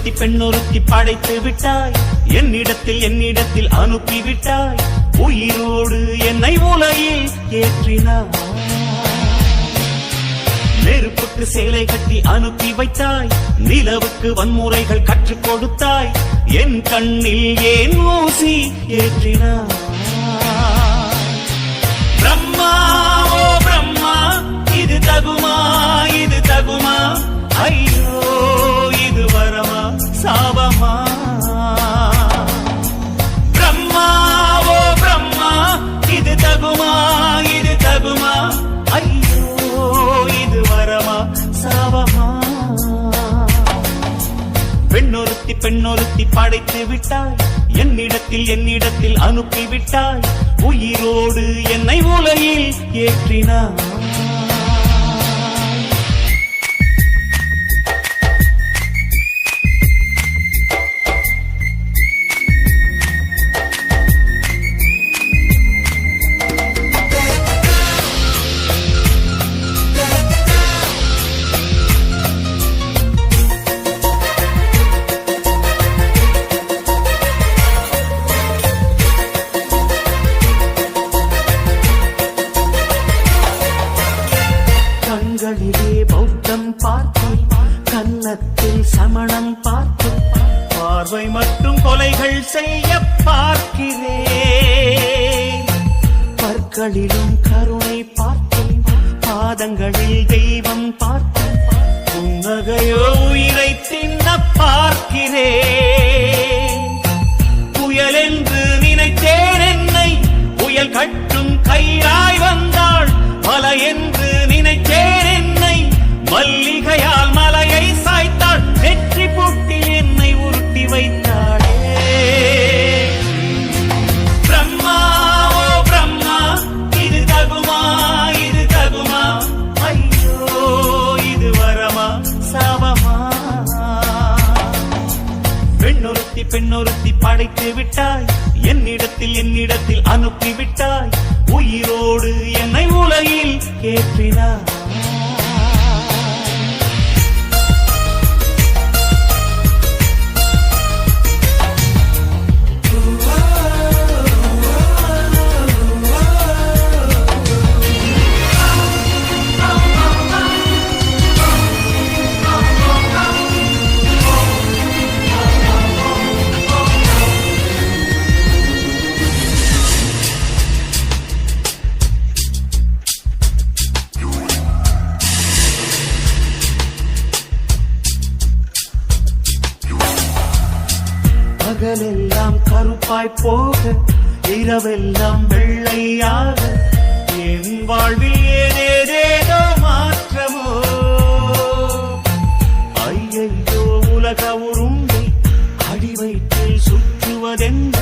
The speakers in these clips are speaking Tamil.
பெண்ணொருத்தி பெண்ணொருத்தி படைத்து விட்டாய், என்னிடத்தில் அனுப்பிவிட்டாய், உயிரோடு என்னை உலகில் ஏற்றினாய். நெருப்புக்கு சேலை கட்டி அனுப்பி வைத்தாய், நிலவுக்கு வன்முறைகள் கற்றுக் கொடுத்தாய், என் கண்ணில் ஏன் ஊசி ஏற்றினாய். பிரம்மா ஓ பிரம்மா, இது தகுமா இது தகுமா, ஐயோ இது வரமா சாபமா. பிரம்மா ஓ பிரம்மா, இது தகுமா இது தகுமா, ஐயோ இது வரமா சாபமா. பெண்ணொருத்தி பெண்ணொருத்தி படைத்து விட்டாய், என்னிடத்தில் அனுப்பிவிட்டாய், உயிரோடு என்னை உலகில் ஏற்றினாய். கண்களிலே பௌத்தம் பார்த்தேன், கன்னத்தில் சமணம் பார்த்தேன், பார்வை மற்றும் கொலைகள் செய்ய பார்க்கிறேன். பற்களிலும் கருணை பார்த்தேன், பாதங்களில் தெய்வம் பார்த்தேன், புன்னகையோ உயிரை தின்ன பார்க்கிறேன். புயல் என்று நினைத்தேன் என்னை, புயல் கட்டும் கையாய் வந்தாள், மலை என்று நினைத்தேன் என்னை, மல்லிகையால் மலையை சாய்த்தாள், வெற்றி பூட்டில் என்னை உருட்டி வைத்தாளே. பிரம்மா ஓ பிரம்மா, இது தகுமா இது தகுமா, ஐயோ இது வரமா சாபமா. பெண்ணொருத்தி பெண்ணொருத்தி படைத்து விட்டாய், என்னிடத்தில் அனுப்பிவிட்டாய், உயிரோடு என்னை உலகில் ஏற்றினாய். பகலெல்லாம் கருப்பாய் போக, இரவெல்லாம் வெள்ளையாக, என் வாழ்வில் ஏதேதோ மாற்றமோ. ஐயையோ உலக உருண்டை அடி வயிற்றில் சுற்றுவதென்ன,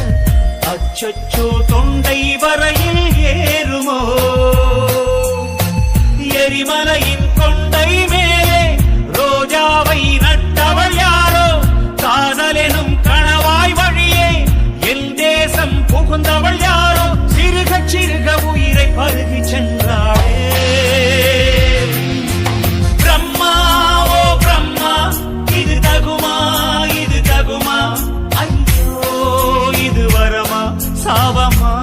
அச்சச்சோ தொண்டை வரையில் ஏறுமோ. எரிமலையின் கொண்டை மேலே ரோஜாவை நட்டவள் யாரோ, காதலெனும் கணவாய் வழியே என் தேசம் புகுந்தவள் யாரோ, சிறுக சிறுக உயிரை பருகி சென்றாளே. பிரம்மா ஓ பிரம்மா, இது தகுமா இது தகுமா, ஐயோ இது வரமா சாபமா.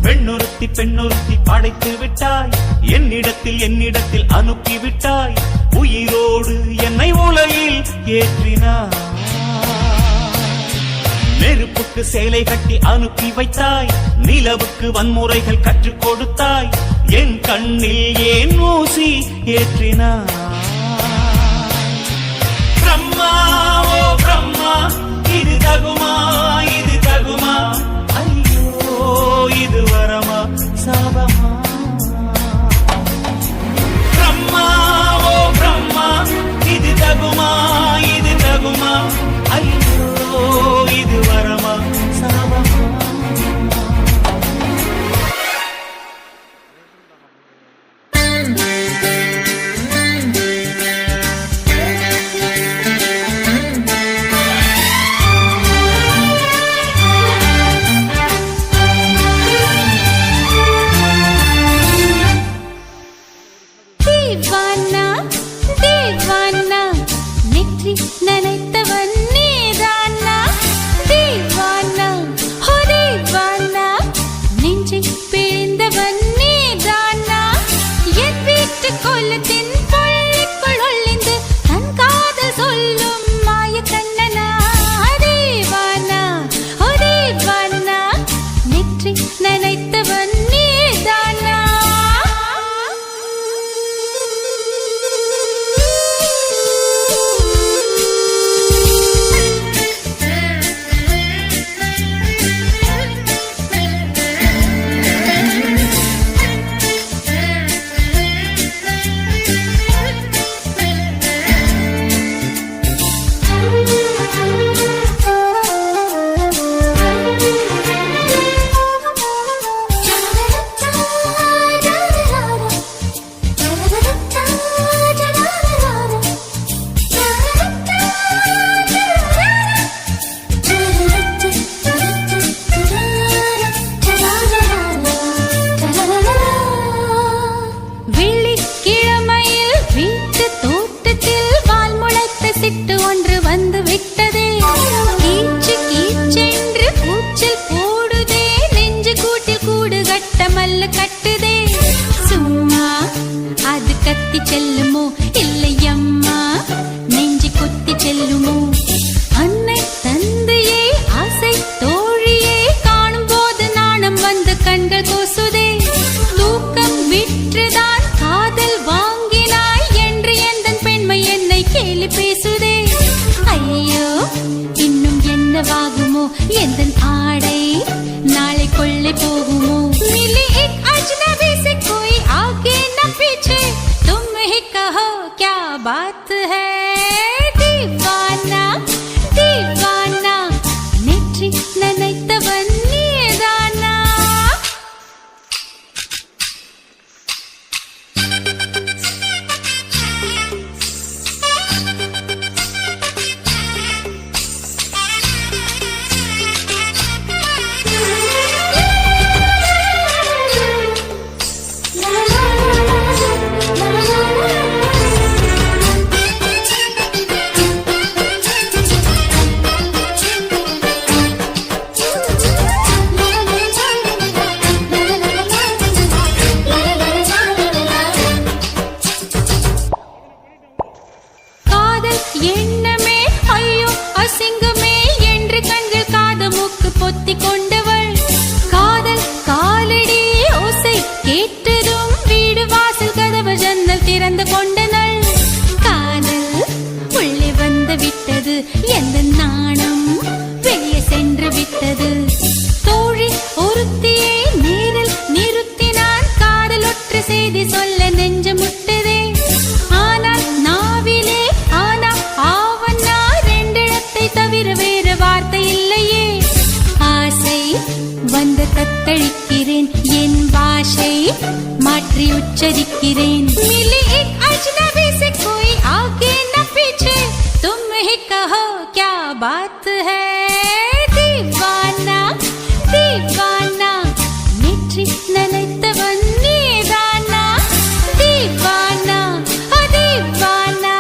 பெண்ணொருத்தி பெண்ணொருத்தி படைத்து விட்டாய், என்னிடத்தில் அனுப்பிவிட்டாய், உயிரோடு என்னை உலகில் ஏற்றினாய். நெருப்புக்கு சேலை கட்டி அனுப்பி வைத்தாய், நிலவுக்கு வன்முறைகள் கற்றுக் கொடுத்தாய், என் கண்ணில் ஏன் ஊசி ஏற்றினாய். பிரம்மா ஓ பிரம்மா, இது தகுமா இது தகுமா, ஐயோ இது வரமா சாபமா. பிரம்மா ஓ பிரம்மா, இது தகுமா இது தகுமா, ஐயோ இது வரமா சாபமா. வந்து தத்தளிக்கிறேன் என் பாஷை மாற்றி உச்சரிக்கிறேன் मिली एक अजनबी से कोई आगे न पीछे तुम ही कहो क्या बात है दीवाना दीवाना नेற்றி நினைத்தவன் நீதானா दीवाना दीवाना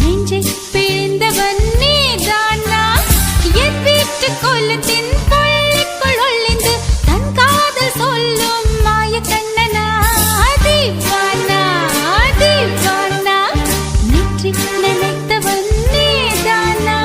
நெஞ்சை பிழிந்தவன் நீதானா என் வீட்டு கோலத்தின் கொள்ளைக்குள் ஒளிந்து தன் காதல் சொல்லும் மாய கண்ணனா दीवाना दीवाना நெற்றி நினைத்தவன் நீதானா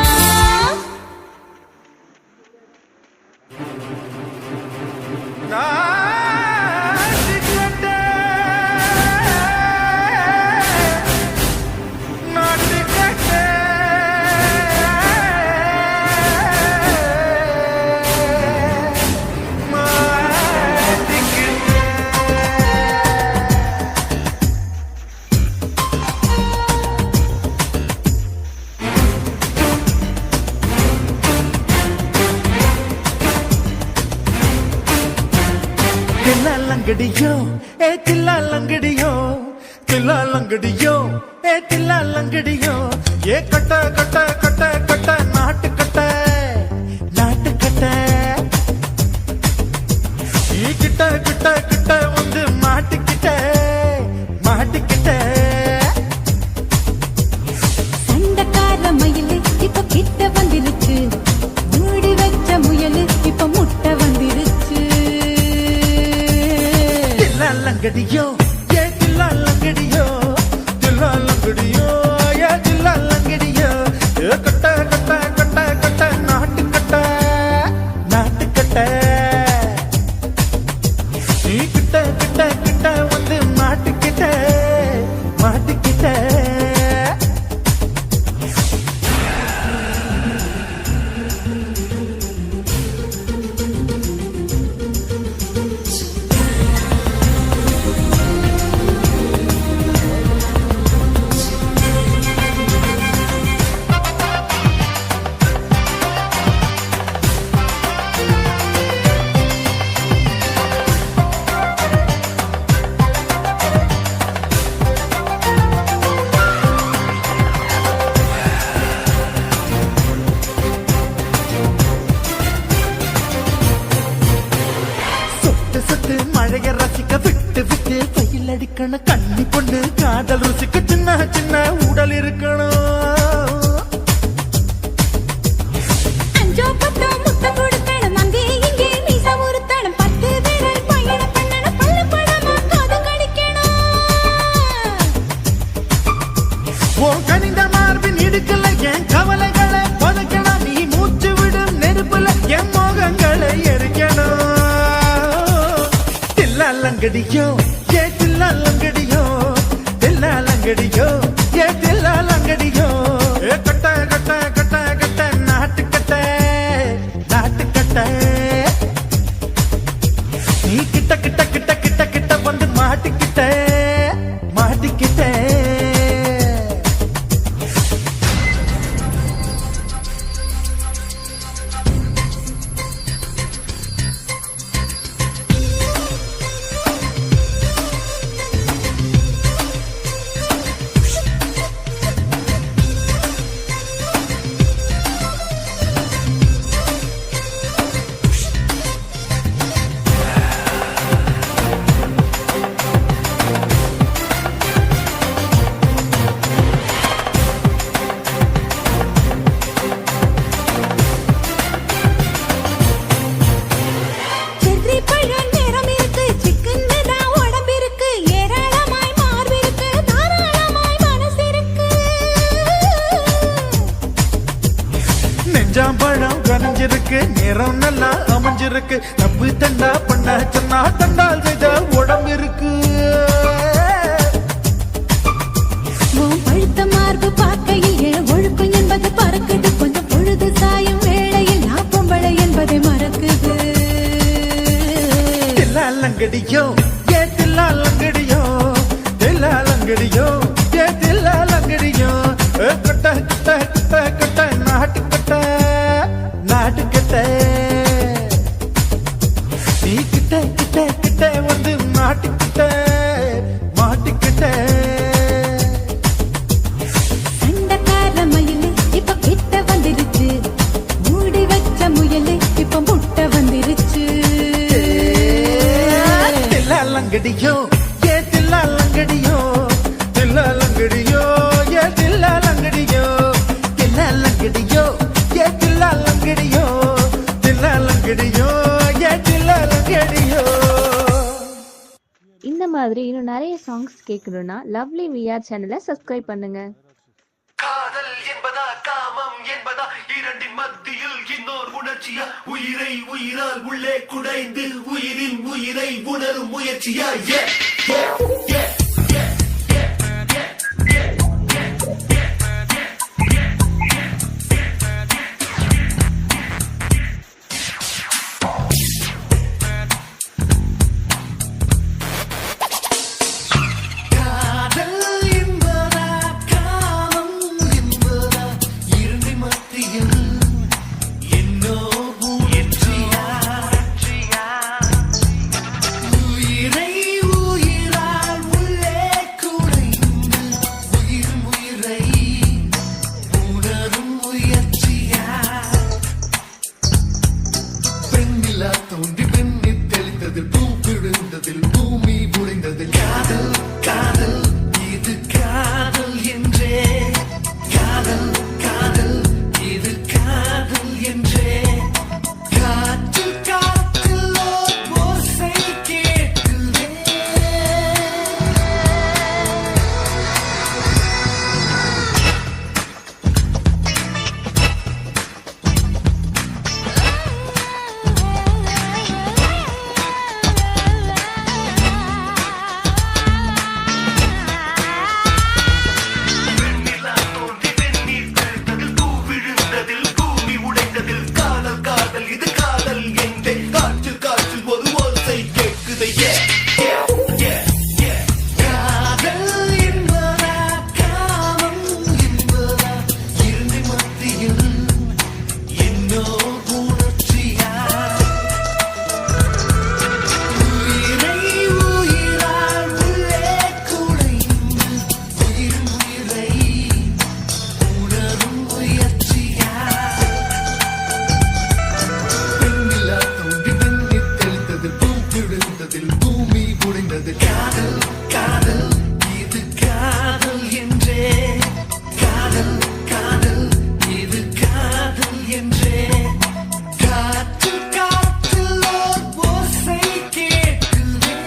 லங்கடியோ ஏ தில்லா லங்கடியோ தில்லா லங்கடியோ ஏ தில்லா லங்கடியோ ஏ கட்ட கட்ட கட்ட கட்ட நாட்டு கட்ட நாட்டு கட்ட நீ கிட்ட கிட்ட கிட்ட வந்து மாட்டிக்கிட்ட மாட்டிக்கிட்ட சண்டக்கார மயிலு இப்ப கிட்ட வந்துருச்சு மூடி வச்ச முயலு இப்ப முட்டை வந்துருச்சு லங்கடியோ ஏ தில்லா லங்கடியோ தில்லா லங்கடியோ ஏ தில்லா லங்கடியோ ஏ கட்ட கட்ட கட்ட கட்ட நாட்டு கட்ட நாட்டு கட்ட நீ கிட்ட கிட்ட கிட்ட வந்து மாட்டிக்கிட்ட மாட்டிக்கிட்ட மழைய ரசிக்க விட்டு விட்டு பயில் அடிக்கணும் கண்ணி பொண்ணு காதல் ருசிக்க சின்ன சின்ன உடல் இருக்கணும் அஞ்சோ பத்தோ முத்தம் கொடுக்கணும் அங்கே இங்கே மீசா உருத்தணும் 10 பேரை பயணம் பண்ணணும் பல்ல படமா காது கடிக்கணும் உன் கனிந்த மார்பின் இடுக்கல என் கவலைகளை புதைக்கணும் நீ மூச்சு விடும் நெருப்புல என் மோகங்களை எரிக்கணும் லங்கடியோ ஏ தில்லா லங்கடியோ தில்லா லங்கடியோ ஏ தில்லா லங்கடியோ ஏ கட்ட கட்ட கட்ட கட்ட நாட்டு கட்ட நாட்டு கட்ட நீ கிட்ட கிட்ட கிட்ட கிட்ட கிட்ட வந்து மாட்டிக்கிட்ட மாட்டிக்கிட்ட பழம் கனிஞ்சிருக்கு நேரம் நல்லா அமைஞ்சிருக்கு தப்பு தண்டா பண்ண சொன்னா தண்டால் செய்த உடம்பு இருக்கு பழுத்த மார்பு பார்க்கையில் ஒழுக்கம் என்பது பறக்குது கொஞ்சம் பொழுது சாயும் வேளையில் நான் பொம்பளை என்பதை மறக்குது தில்லா லங்கடியோ ஏ தில்லா லங்கடியோ தில்லா லங்கடியோ ஏ தில்லா லங்கடியோ கட்ட கட்ட கட்ட கட்ட நாட்டு கட்ட நாட்டு கட்ட நீ கிட்ட கிட்ட கிட்ட வந்து மாட்டிக்கிட்ட மாட்டிக்கிட்ட சண்டக்கார மயிலு இப்ப கிட்ட வந்துருச்சு மூடி வச்ச முயலு இப்ப முட்டை வந்துருச்சு தில்லாலங்கடியோ ஏ தில்லாலங்கடியோ தில்லாலங்கடியோ ஏ தில்லாலங்கடியோ தில்லாலங்கடியோ ஏ தில்லாலங்கடியோ தில்லாலங்கடியோ ஏ தில்லாலங்கடியோ. இந்த மாதிரி இன்னும் நிறைய சாங்ஸ் கேட்கணும்னா லவ்லி விஆர் சேனலை சப்ஸ்கிரைப் பண்ணுங்க. காதல் என்பதா காமம் என்பதா இரண்டின் மத்தியில் இன்னொரு உணர்ச்சியா உயிரை உயிரால் உள்ளே குடைந்து உயிரின் உயிரை உணரும் முயற்சியா தோன்றி பெண்ணில் தெளிந்ததில் பூ விழுந்ததில் பூமி புரிந்ததில் காதல் காதல் இது காதல் என்றே காதல் காதல் இது காதல் என்றே காற்று காற்றில் ஓசை கேட்குதே. பூமி புரிந்தது காதல் காதல் இது காதல் என்றே காதல் காதல் இது காதல் என்றே காற்று காற்றில் ஓசை கேட்குதே.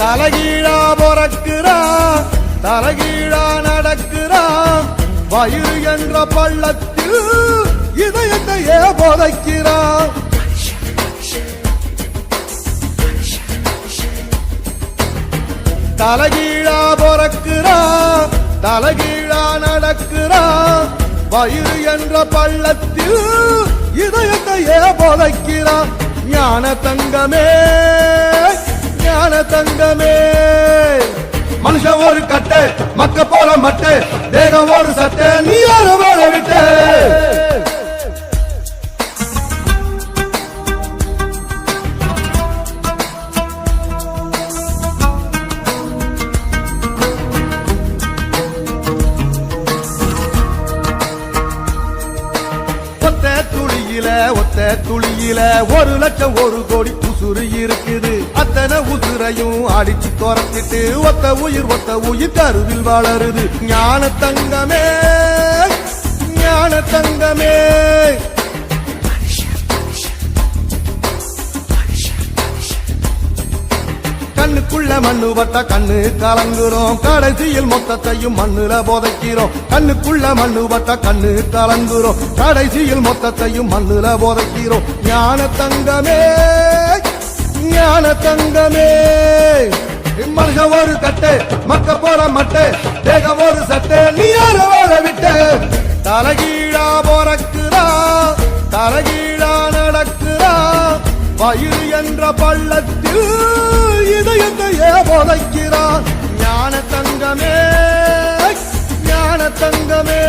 தலகீழா பொறக்கிறான் தலகீழா நடக்கிறான் வயிறு என்ற பள்ளத்தில் இதயத்தையே புதைக்கிறான். தலகீழா பொறக்கிறான் தலகீழா நடக்கிறான் வயிறு என்ற பள்ளத்தில் இதயத்தையே புதைக்கிறான். ஞான தங்கமே ஞான தங்கமே மனுஷன் ஒரு கட்டு மக்க போல மட்டு தேகம் ஒரு சட்டை நீ ஒரு வேல விட்டு. ஒத்த துளியில 1 லட்சம் 1 கோடி உசுறு இருக்குது. அத்தனை உசுரையும் அடிச்சு துரத்திட்டு ஒத்த உயிர் கருவில் வளருது. ஞான தங்கமே ஞான தங்கமே கண்ணுக்குள்ள மண்ணு பட்ட கண்ணு கலங்குறோம் கடைசியில் மொத்தத்தையும் மண்ணுல புதைக்கிறோம் கண்ணுக்குள்ள மண்ணு பட்ட கண்ணு கலங்குறோம் கடைசியில் மொத்தத்தையும் மண்ணுல புதைக்கிறோம் ஞான தங்கமே ஞான தங்கமே மனுஷன் ஒரு கட்டு மக்க போற மட்டு தேகம் ஒரு சட்டு நீ யார வாழ விட்டு தலகீழா போறக்குறா தலகீழா நடக்குறா வயிறு என்ற பள்ளத்தில் இதயத்தையே புதைக்கிறான் ஞான தங்கமே ஞான தங்கமே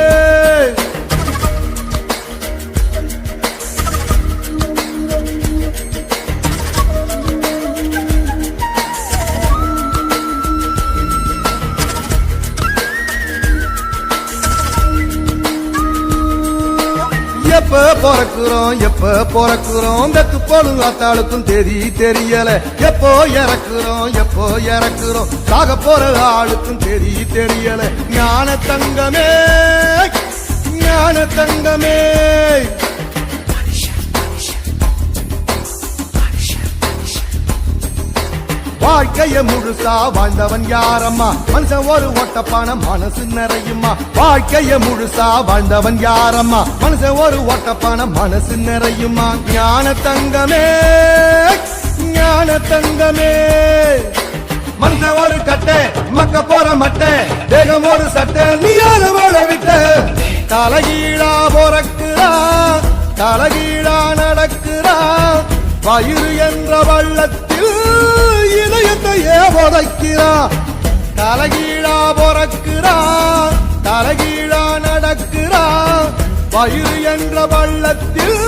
எப்ப பிறக்குறோம் வெத்து போலும் அத்தாளுக்கும் தெரியல எப்போ இறக்குறோம் சாக போற ஆளுக்கும் தெரியல ஞான தங்கமே ஞான தங்கமே வாழ்க்கைய முழுசா வாழ்ந்தவன் யாரம்மா மனுஷன் ஒரு ஓட்டப்பான மனசு நிறையுமா வாழ்க்கைய முழுசா வாழ்ந்தவன் யாரம்மா மனுஷன் ஒரு ஓட்டப்பான மனசு நிறையுமா ஞான தங்கமே ஞான தங்கமே மனுஷன் ஒரு கட்டை மக்க போற மட்டை தேகம் ஒரு சட்டை நீ யார வாழ விட்ட தலகீழா போறக்குறா தலகீழா நடக்குறா வயிறு என்ற வள்ளத்தில் இதயத்தையே புதைக்கிறா தலகீழா பொறக்குறா தலகீழா நடக்குறா வயிறு என்ற வள்ளத்தில்